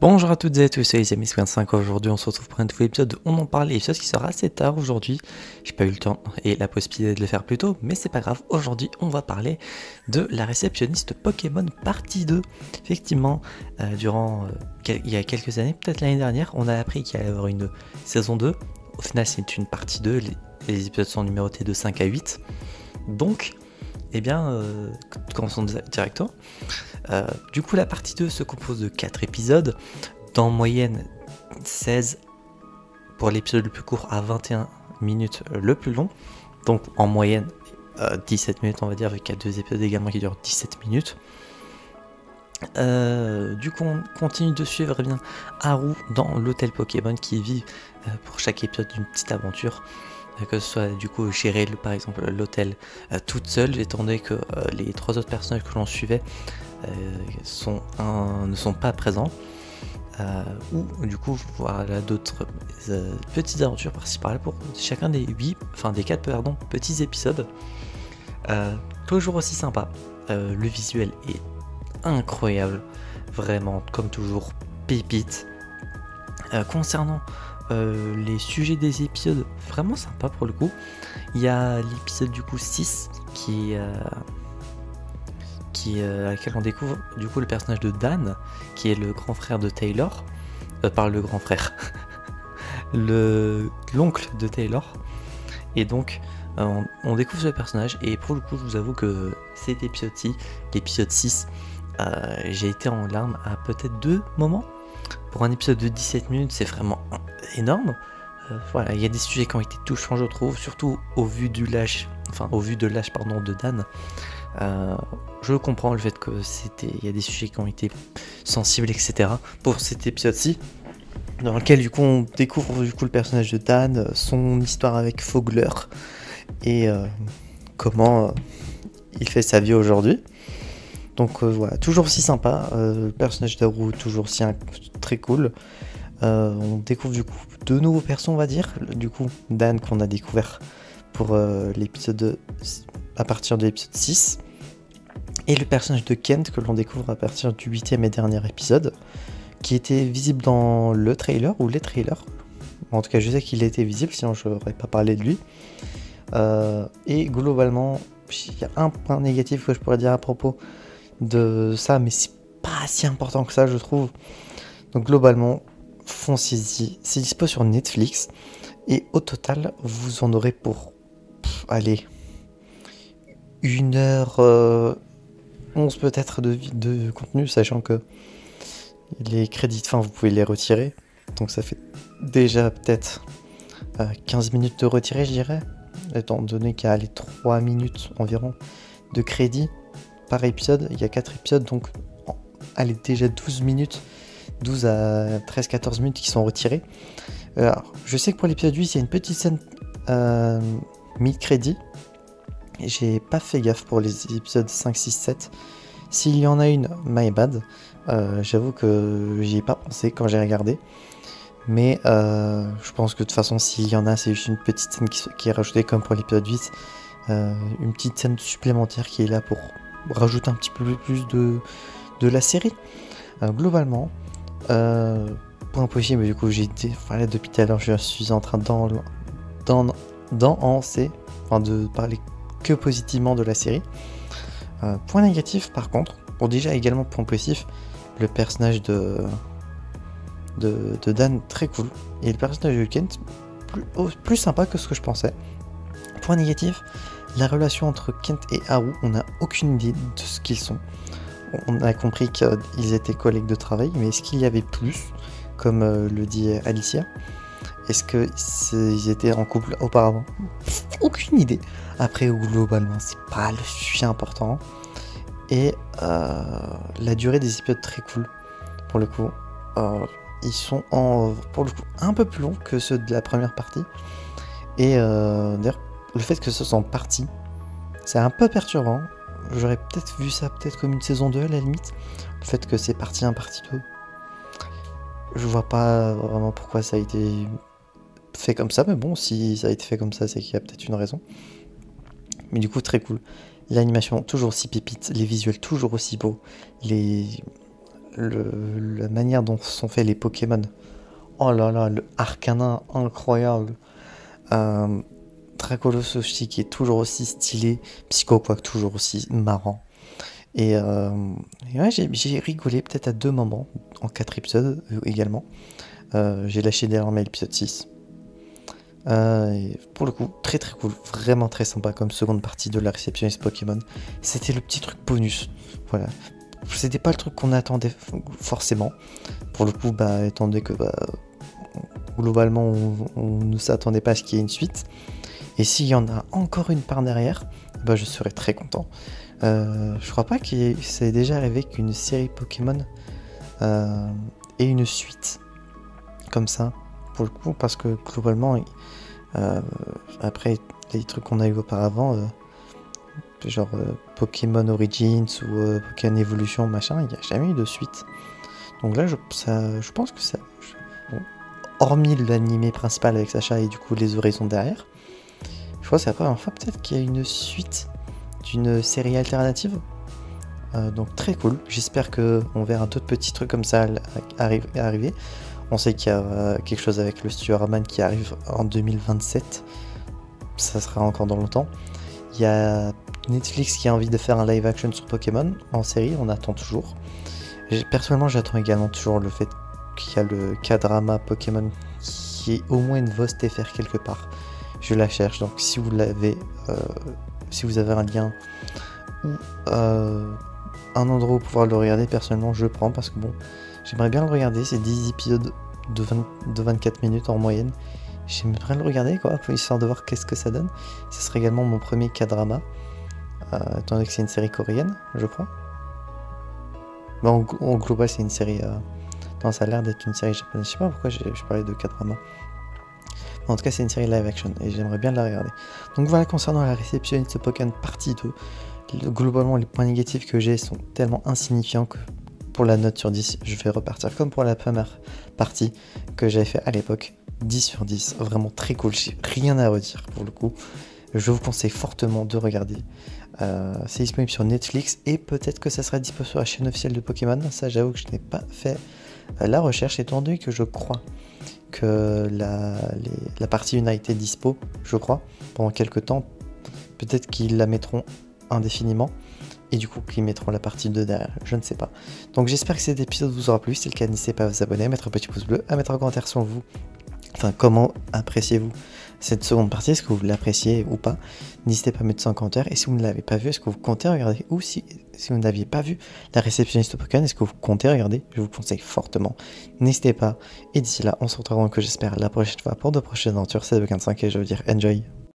Bonjour à toutes et à tous, c'est les amis 55. Aujourd'hui on se retrouve pour un nouvel épisode de On en parle, épisode qui sera assez tard aujourd'hui. J'ai pas eu le temps et la possibilité de le faire plus tôt, mais c'est pas grave. Aujourd'hui on va parler de la réceptionniste Pokémon partie 2. Effectivement, il y a quelques années, peut-être l'année dernière, on a appris qu'il allait y avoir une saison 2. Au final c'est une partie 2, les épisodes sont numérotés de 5 à 8. Donc, commençons directement. Du coup, la partie 2 se compose de 4 épisodes, d'en moyenne 16 pour l'épisode le plus court à 21 minutes le plus long. Donc en moyenne 17 minutes on va dire, avec 2 épisodes également qui durent 17 minutes. Du coup on continue de suivre Haru dans l'hôtel Pokémon qui vit pour chaque épisode d'une petite aventure. Que ce soit du coup gérer par exemple l'hôtel toute seule, étant donné que les 3 autres personnages que l'on suivait ne sont pas présents, ou du coup voilà d'autres petites aventures par-ci par-là pour chacun des 4 petits épisodes. Toujours aussi sympa, le visuel est incroyable, vraiment comme toujours pépite. Concernant les sujets des épisodes, vraiment sympa pour le coup. Il y a l'épisode du coup 6 à laquelle on découvre du coup le personnage de Dan, qui est le grand frère de Taylor, le grand frère, l'oncle de Taylor, et donc on découvre ce personnage, et pour le coup je vous avoue que cet épisode-ci, l'épisode 6, j'ai été en larmes à peut-être 2 moments. Pour un épisode de 17 minutes, c'est vraiment énorme. Voilà, il y a des sujets qui ont été touchants, je trouve, surtout au vu de l'âge de Dan. Je comprends le fait que il y a des sujets qui ont été sensibles, etc. pour cet épisode-ci, dans lequel du coup on découvre du coup le personnage de Dan, son histoire avec Fogler et comment il fait sa vie aujourd'hui. Donc voilà, toujours si sympa, le personnage d'Haru toujours si très cool. On découvre du coup 2 nouveaux persos, on va dire. Du coup, Dan qu'on a découvert pour l'épisode à partir de l'épisode 6. Et le personnage de Kent que l'on découvre à partir du 8e et dernier épisode, qui était visible dans le trailer ou les trailers. En tout cas, je sais qu'il était visible, sinon je n'aurais pas parlé de lui. Et globalement, il y a un point négatif que je pourrais dire à propos de ça, mais c'est pas si important que ça, je trouve. Donc globalement, foncez-y, c'est dispo sur Netflix, et au total vous en aurez pour allez 1h11 peut-être de contenu, sachant que les crédits de fin vous pouvez les retirer, donc ça fait déjà peut-être 15 minutes de retirer, je dirais, étant donné qu'il y a les 3 minutes environ de crédit par épisode. Il y a 4 épisodes, donc allez, déjà 12 minutes, 12 à 13-14 minutes qui sont retirées. Alors, je sais que pour l'épisode 8, il y a une petite scène mid-crédit. J'ai pas fait gaffe pour les épisodes 5, 6, 7. S'il y en a une, my bad. J'avoue que j'y ai pas pensé quand j'ai regardé. Mais je pense que de toute façon, s'il y en a, c'est juste une petite scène qui est rajoutée comme pour l'épisode 8. Une petite scène supplémentaire qui est là pour rajouter un petit peu plus de la série. Globalement, point positif, mais du coup voilà, depuis tout à l'heure je suis en train de parler que positivement de la série. Point négatif par contre, bon déjà également point positif, le personnage de Dan très cool, et le personnage de Kent plus sympa que ce que je pensais. Point négatif, la relation entre Kent et Haru, on n'a aucune idée de ce qu'ils sont. On a compris qu'ils étaient collègues de travail, mais est-ce qu'il y avait plus, comme le dit Alicia? Est-ce qu'ils étaient en couple auparavant? Aucune idée. Après, globalement, c'est pas le sujet important. Et la durée des épisodes très cool. Pour le coup, ils sont pour le coup un peu plus longs que ceux de la première partie. Et d'ailleurs, le fait que ce soit en partie, c'est un peu perturbant. J'aurais peut-être vu ça comme une saison 2 à la limite. Le fait que c'est partie 1, partie 2. Je vois pas vraiment pourquoi ça a été fait comme ça, mais bon, si ça a été fait comme ça, c'est qu'il y a peut-être une raison. Mais du coup, très cool. L'animation toujours aussi pépite, les visuels toujours aussi beaux, la manière dont sont faits les Pokémon. Oh là là, le Arcanin, incroyable. Dracolosos aussi, qui est toujours aussi stylé. Psychoquack, toujours aussi marrant. Et ouais, j'ai rigolé peut-être à 2 moments, en 4 épisodes également. J'ai lâché désormais l'épisode 6. Et pour le coup, très très cool, vraiment très sympa comme seconde partie de la réceptionniste Pokémon. C'était le petit truc bonus, voilà. C'était pas le truc qu'on attendait forcément. Pour le coup, étant donné que globalement on ne s'attendait pas à ce qu'il y ait une suite. Et s'il y en a encore une part derrière, je serais très content. Je crois pas que ça ait déjà arrivé qu'une série Pokémon ait une suite comme ça, pour le coup, parce que globalement, après les trucs qu'on a eu auparavant, genre Pokémon Origins ou Pokémon Evolution, machin, il n'y a jamais eu de suite. Donc là, je pense que ça... Bon, hormis l'animé principal avec Sacha et du coup les horizons derrière, je crois que c'est la première fois peut-être qu'il y a une suite d'une série alternative. Donc très cool. J'espère qu'on verra d'autres petits trucs comme ça arriver. On sait qu'il y a quelque chose avec le studio Raman qui arrive en 2027. Ça sera encore dans longtemps. Il y a Netflix qui a envie de faire un live action sur Pokémon en série. On attend toujours. Personnellement, j'attends également toujours le fait qu'il y a le K-drama Pokémon qui est au moins une voix TFR quelque part. Je la cherche. Donc si vous l'avez... si vous avez un lien ou un endroit où pouvoir le regarder, personnellement je prends parce que bon, j'aimerais bien le regarder, c'est 10 épisodes de 24 minutes en moyenne. J'aimerais le regarder quoi, histoire de voir qu'est-ce que ça donne. Ce serait également mon premier K-drama, étant donné que c'est une série coréenne, je crois. En global c'est une série... non, ça a l'air d'être une série japonaise, je sais pas pourquoi je parlais de K-drama. En tout cas, c'est une série live action et j'aimerais bien la regarder. Donc voilà, concernant la réceptionniste Pokémon partie 2, globalement, les points négatifs que j'ai sont tellement insignifiants que pour la note sur 10, je vais repartir comme pour la première partie que j'avais fait à l'époque. 10 sur 10, vraiment très cool, j'ai rien à redire pour le coup. Je vous conseille fortement de regarder. C'est disponible sur Netflix et peut-être que ça sera disponible sur la chaîne officielle de Pokémon. Ça, j'avoue que je n'ai pas fait la recherche, étant donné que je crois que la partie 1 a été dispo, je crois, pendant quelques temps. Peut-être qu'ils la mettront indéfiniment et du coup qu'ils mettront la partie 2 derrière, je ne sais pas. Donc j'espère que cet épisode vous aura plu. Si c'est le cas, n'hésitez pas à vous abonner, à mettre un petit pouce bleu, à mettre un commentaire sur vous. Enfin, comment appréciez-vous cette seconde partie? Est-ce que vous l'appréciez ou pas? N'hésitez pas à mettre ça en commentaire. Et si vous ne l'avez pas vu, est-ce que vous comptez regarder? Ou si vous n'aviez pas vu la réceptionniste Pokémon, est-ce que vous comptez regarder? Je vous conseille fortement. N'hésitez pas. Et d'ici là, on se retrouvera, que j'espère, la prochaine fois pour de prochaines aventures. C'est 25 et je veux dire enjoy.